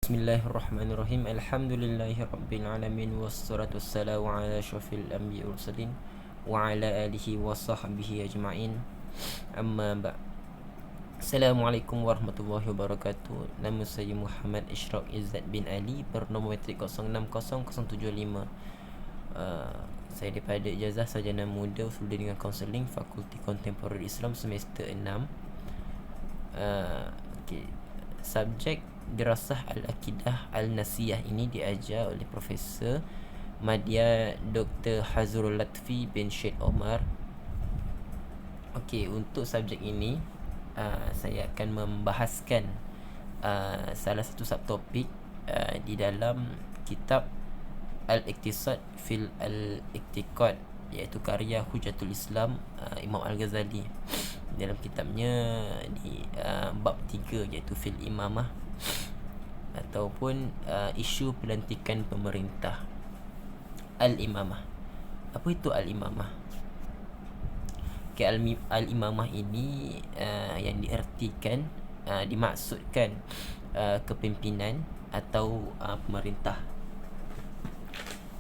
Bismillahirrahmanirrahim. Alhamdulillahi alamin wassalatu wassalamu ala asyrafil anbiya'i wal mursalin wa ala alihi wa sahbihi ajma'in. Amma ba'd. Assalamualaikum warahmatullahi wabarakatuh. Nama saya Muhammad Ishraq Izzat bin Ali, bernombor matrik 060075. Saya daripada Ijazah Sarjana Muda Usul dengan Kaunseling Fakulti Kontemporer Islam semester 6. Subjek Dirasah Al-Aqidah Al-Nasiyah ini diajar oleh Profesor Madya Dr. Hazrul Latfi bin Syed Omar. Untuk subjek ini saya akan membahaskan salah satu subtopik di dalam kitab Al-Iqtisad fil Al-Iqtiqad, iaitu karya Hujatul Islam Imam Al-Ghazali. Dalam kitabnya di bab 3, iaitu fil imamah ataupun isu pelantikan pemerintah. Al-imamah. Apa itu al-imamah? Al-imamah ini yang diartikan, dimaksudkan kepimpinan atau pemerintah.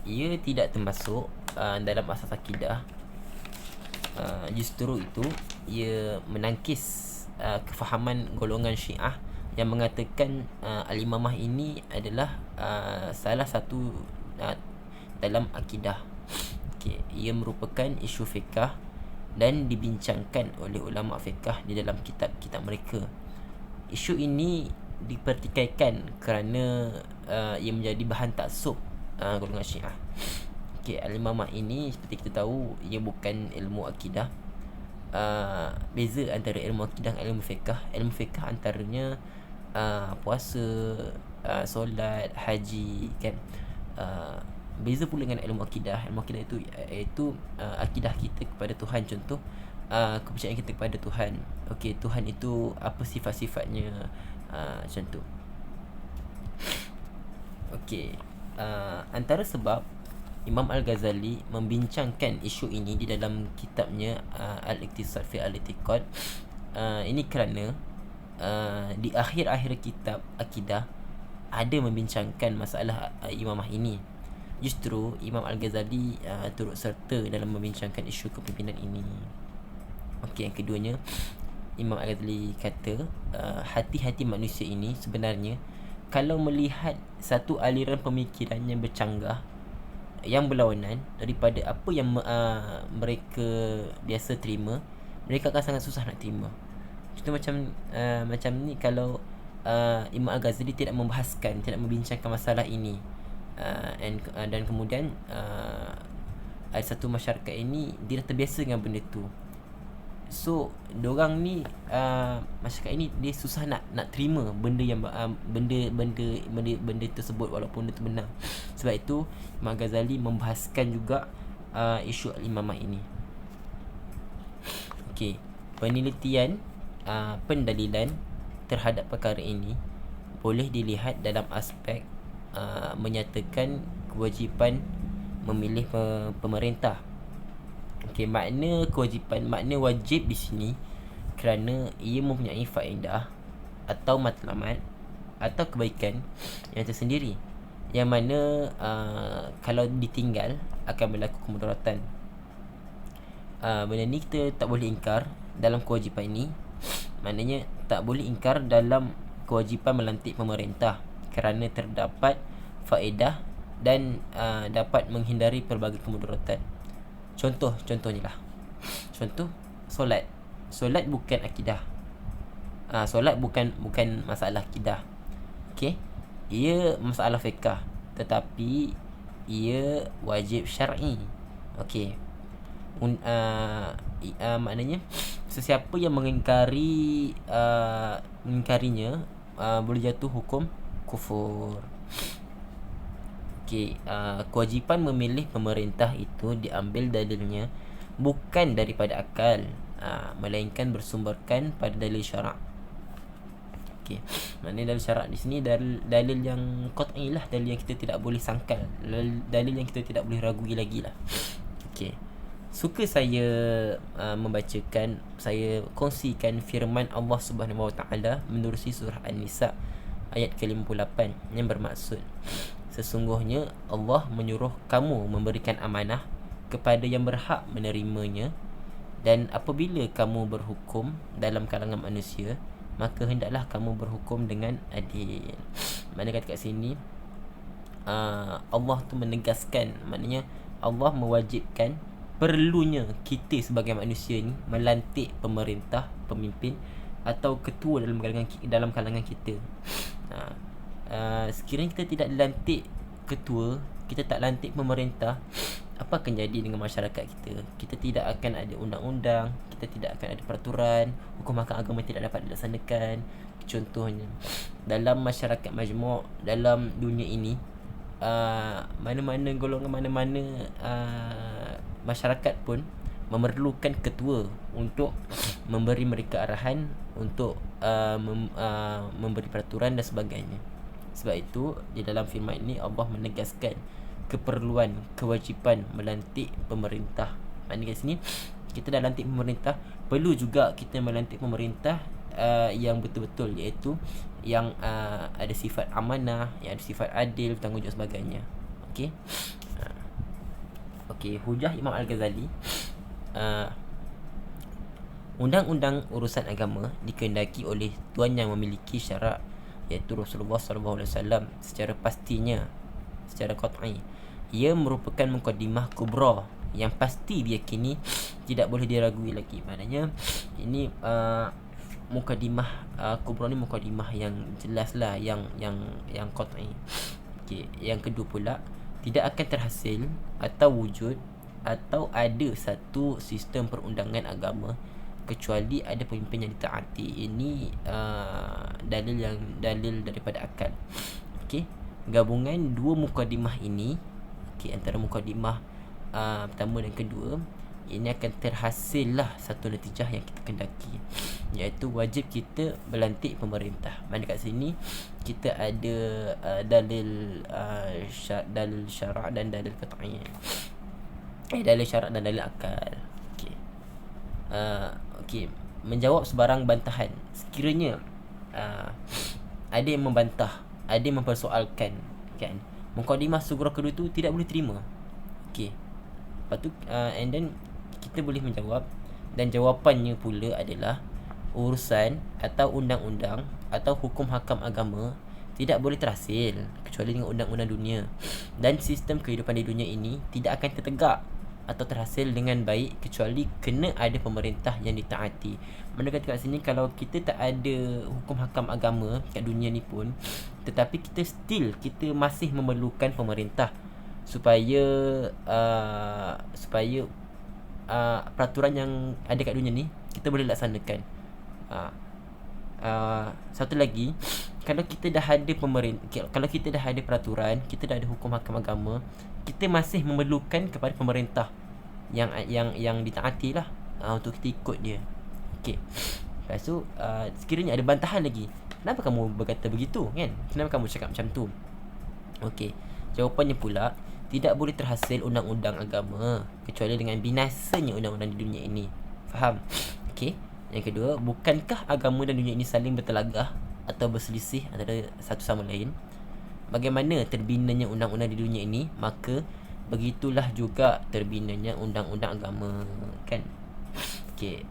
Ia tidak termasuk dalam asas akidah. Justru itu ia menangkis kefahaman golongan Syiah yang mengatakan al-imamah ini adalah salah satu dalam akidah. Ia merupakan isu fiqh dan dibincangkan oleh ulama fiqh di dalam kitab-kitab mereka. Isu ini dipertikaikan kerana ia menjadi bahan taksub golongan Syiah. Al-imamah ini seperti kita tahu, ia bukan ilmu akidah. Beza antara ilmu akidah dan ilmu fiqh. Ilmu fiqh antaranya puasa, solat, haji, kan. Beza pula dengan ilmu akidah. Ilmu akidah itu iaitu akidah kita kepada Tuhan. Contoh, kepercayaan kita kepada Tuhan. Tuhan itu apa sifat-sifatnya, contoh. Antara sebab Imam Al-Ghazali membincangkan isu ini di dalam kitabnya Al-Iqtisad fi Al-I'tiqad, ini kerana di akhir-akhir kitab akidah ada membincangkan masalah imamah ini. Justru Imam Al-Ghazali turut serta dalam membincangkan isu kepimpinan ini. Yang keduanya, Imam Al-Ghazali kata hati-hati manusia ini sebenarnya, kalau melihat satu aliran pemikiran yang bercanggah, yang berlawanan daripada apa yang mereka biasa terima, mereka akan sangat susah nak terima. Contoh macam ni, kalau Imam Al-Ghazali tidak membahaskan, tidak membincangkan masalah ini, dan kemudian ada satu masyarakat ini dia dah terbiasa dengan benda tu, so diorang ni masyarakat ini dia susah nak terima benda yang benda tersebut walaupun itu benar. Sebab itu Imam Ghazali membahaskan juga isu al-imamah ini. Penelitian pendalilan terhadap perkara ini boleh dilihat dalam aspek menyatakan kewajipan memilih pemerintah. Makna kewajipan, makna wajib di sini kerana ia mempunyai faedah atau matlamat atau kebaikan yang tersendiri, yang mana kalau ditinggal akan berlaku kemudaratan. Benda ni kita tak boleh ingkar dalam kewajipan ini. Maknanya tak boleh ingkar dalam kewajipan melantik pemerintah kerana terdapat faedah dan dapat menghindari pelbagai kemudaratan. Contohnya lah, contoh solat bukan akidah. Solat bukan masalah akidah. Ia masalah fiqh, tetapi ia wajib syar'i. Maknanya sesiapa yang mengingkarinya boleh jatuh hukum kufur. Kewajipan memilih pemerintah itu diambil dalilnya bukan daripada akal, melainkan bersumberkan pada dalil syarak. Maknanya dalil syarak di sini dalil yang qat'i lah, dalil yang kita tidak boleh sangkal, dalil yang kita tidak boleh ragui lagi lah. Suka saya saya kongsikan firman Allah Subhanahu Wa Taala menerusi surah An-Nisa ayat ke-58 yang bermaksud, sesungguhnya Allah menyuruh kamu memberikan amanah kepada yang berhak menerimanya, dan apabila kamu berhukum dalam kalangan manusia, maka hendaklah kamu berhukum dengan adil. Mana kata kat sini Allah tu menegaskan, maknanya Allah mewajibkan perlunya kita sebagai manusia ni melantik pemerintah, pemimpin atau ketua dalam kalangan kita. Sekiranya kita tidak lantik ketua, kita tak lantik pemerintah, apa akan jadi dengan masyarakat kita? Kita tidak akan ada undang-undang, kita tidak akan ada peraturan, hukum hakam agama tidak dapat dilaksanakan. Contohnya, dalam masyarakat majmuk, dalam dunia ini, mana-mana golongan, mana-mana masyarakat pun memerlukan ketua untuk memberi mereka arahan, untuk memberi peraturan dan sebagainya. Sebab itu di dalam firman ini Allah menegaskan keperluan, kewajipan melantik pemerintah. Maknanya kat sini kita dah lantik pemerintah, perlu juga kita melantik pemerintah yang betul-betul, iaitu yang ada sifat amanah, yang ada sifat adil, bertanggungjawab sebagainya. Okey. Okey, hujah Imam Al-Ghazali, undang-undang urusan agama dikehendaki oleh tuan yang memiliki syarak, iaitu Rasulullah SAW secara pastinya, secara qat'i. Ia merupakan mukadimah kubra yang pasti diyakini, tidak boleh diragui lagi. Maknanya ini mukadimah kubra ni mukadimah yang jelas lah, yang qat'i. Okey, yang kedua pula, tidak akan terhasil atau wujud atau ada satu sistem perundangan agama kecuali ada pemimpin yang ditaati. Ini dalil daripada akal. Okey, gabungan dua mukadimah ini, okey, antara mukadimah pertama dan kedua, ini akan terhasillah satu natijah yang kita kendaki, iaitu wajib kita melantik pemerintah. Mana kat sini kita ada dalil syarak dan dalil qat'i. Dalil syarak dan dalil akal. Okey. Okey, menjawab sebarang bantahan. Sekiranya ada yang membantah, ada yang mempersoalkan, kan, mukadimah sughra kedua tu tidak boleh terima. Okey. Lepas tu and then kita boleh menjawab, dan jawapannya pula adalah urusan atau undang-undang atau hukum hakam agama tidak boleh terhasil kecuali dengan undang-undang dunia, dan sistem kehidupan di dunia ini tidak akan tertegak atau terhasil dengan baik kecuali kena ada pemerintah yang ditaati. Mana kata kat sini, kalau kita tak ada hukum hakam agama kat dunia ni pun, tetapi kita masih memerlukan pemerintah supaya peraturan yang ada kat dunia ni kita boleh laksanakan. Satu lagi, kalau kita dah ada kalau kita dah ada peraturan, kita dah ada hukum hakam agama, kita masih memerlukan kepada pemerintah yang ditaati lah, untuk kita ikut dia. Okey. Lepas tu sekiranya ada bantahan lagi, kenapa kamu berkata begitu, kan? Kenapa kamu cakap macam tu? Okey. Jawapannya pula, tidak boleh terhasil undang-undang agama kecuali dengan binasanya undang-undang di dunia ini. Faham? Okey. Yang kedua, bukankah agama dan dunia ini saling bertelagah atau berselisih antara satu sama lain? Bagaimana terbinanya undang-undang di dunia ini, maka begitulah juga terbinanya undang-undang agama, kan? Okey,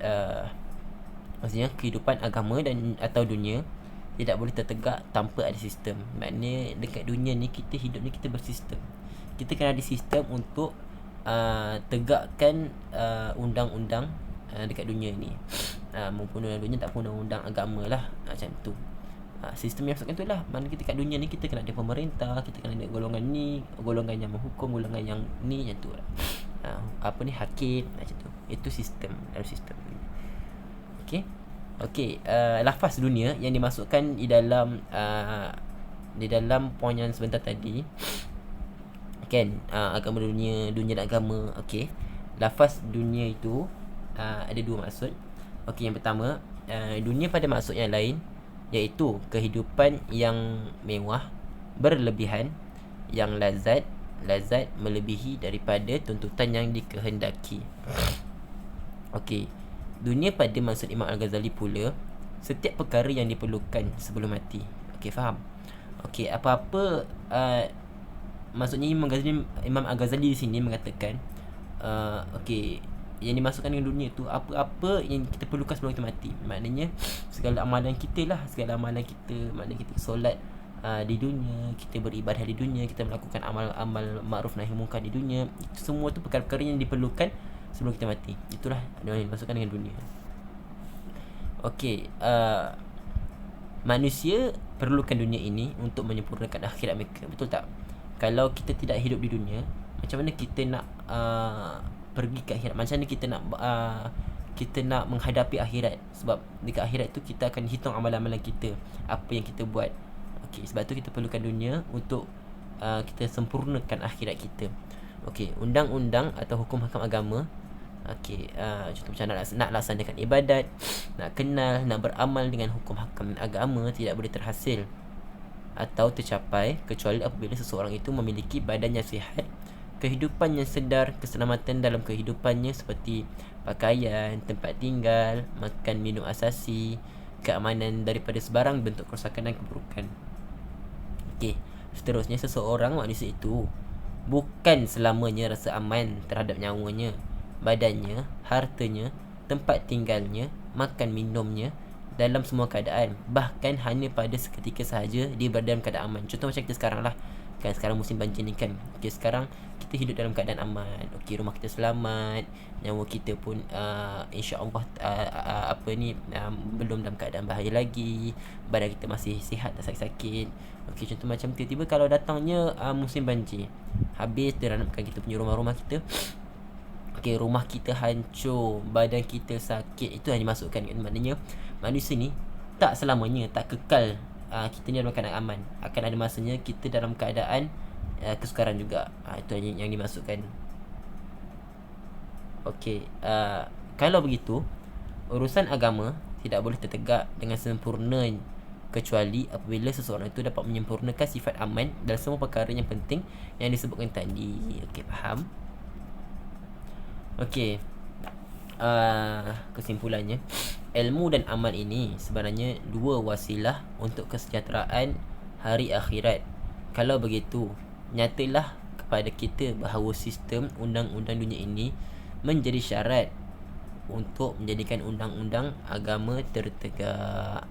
maksudnya kehidupan agama dan atau dunia tidak boleh tertegak tanpa ada sistem. Maknanya dekat dunia ni, kita hidup ni, kita bersistem. Kita kena ada sistem untuk tegakkan undang-undang dekat dunia ni. Maupun undang dunia, tak pun undang-undang agama lah, macam tu. Sistem yang maksudkan tu lah, mana kita kat dunia ni kita kena ada pemerintah, kita kena ada golongan ni, golongan yang menghukum, golongan yang ni, macam tu lah. Hakim, macam tu. Itu sistem, dalam sistem. Okey, lafaz dunia yang dimasukkan di dalam poin yang sebentar tadi, kan, agama dunia dan agama. Okey, lafaz dunia itu ada dua maksud. Okey, yang pertama, dunia pada maksud yang lain, iaitu kehidupan yang mewah, berlebihan, yang lazat melebihi daripada tuntutan yang dikehendaki. Okey, dunia pada maksud Imam Al-Ghazali pula, setiap perkara yang diperlukan sebelum mati. Okey, faham? Okey, apa-apa maksudnya Imam Al-Ghazali di sini mengatakan okey, yang dimasukkan dengan dunia tu apa-apa yang kita perlukan sebelum kita mati. Maknanya segala amalan kita lah, maknanya kita solat di dunia, kita beribadah di dunia, kita melakukan amal-amal ma'ruf nahi munkar di dunia. Itu semua tu perkara-perkara yang diperlukan sebelum kita mati. Itulah yang dimasukkan dengan dunia. Okey, manusia perlukan dunia ini untuk menyempurnakan akhirat mereka. Betul tak? Kalau kita tidak hidup di dunia, macam mana kita nak pergi ke akhirat? Macam mana kita nak menghadapi akhirat? Sebab dekat akhirat tu kita akan hitung amalan-amalan kita, apa yang kita buat. Okey, sebab tu kita perlukan dunia untuk kita sempurnakan akhirat kita. Okey, undang-undang atau hukum-hukum agama. Okey, contoh macam nak laksanakan ibadat, nak kenal, nak beramal dengan hukum-hukum agama tidak boleh terhasil atau tercapai kecuali apabila seseorang itu memiliki badan yang sihat, kehidupan yang sedar, keselamatan dalam kehidupannya seperti pakaian, tempat tinggal, makan minum asasi, keamanan daripada sebarang bentuk kerosakan dan keburukan. Okey, seterusnya seseorang manusia itu bukan selamanya rasa aman terhadap nyawanya, badannya, hartanya, tempat tinggalnya, makan minumnya dalam semua keadaan, bahkan hanya pada seketika sahaja dia berada dalam keadaan aman. Contoh macam kita sekarang lah, kan sekarang musim banjir ni kan. Okay, sekarang kita hidup dalam keadaan aman. Okay, rumah kita selamat, nyawa kita pun insya-Allah belum dalam keadaan bahaya lagi, badan kita masih sihat, tak sakit-sakit. Okay, contoh macam tiba-tiba kalau datangnya musim banjir, habis teranapkan kita punya rumah-rumah kita. Okay, rumah kita hancur, badan kita sakit, itu yang dimasukkan. Maknanya manusia ni tak selamanya, tak kekal kita ni dalam keadaan aman. Akan ada masanya kita dalam keadaan kesukaran juga. Itu yang dimasukkan. Okey, kalau begitu urusan agama tidak boleh tertegak dengan sempurna kecuali apabila seseorang itu dapat menyempurnakan sifat aman dalam semua perkara yang penting yang disebutkan tadi. Okey, faham? Okey, kesimpulannya, ilmu dan amal ini sebenarnya dua wasilah untuk kesejahteraan hari akhirat. Kalau begitu, nyatalah kepada kita bahawa sistem undang-undang dunia ini menjadi syarat untuk menjadikan undang-undang agama tertegak.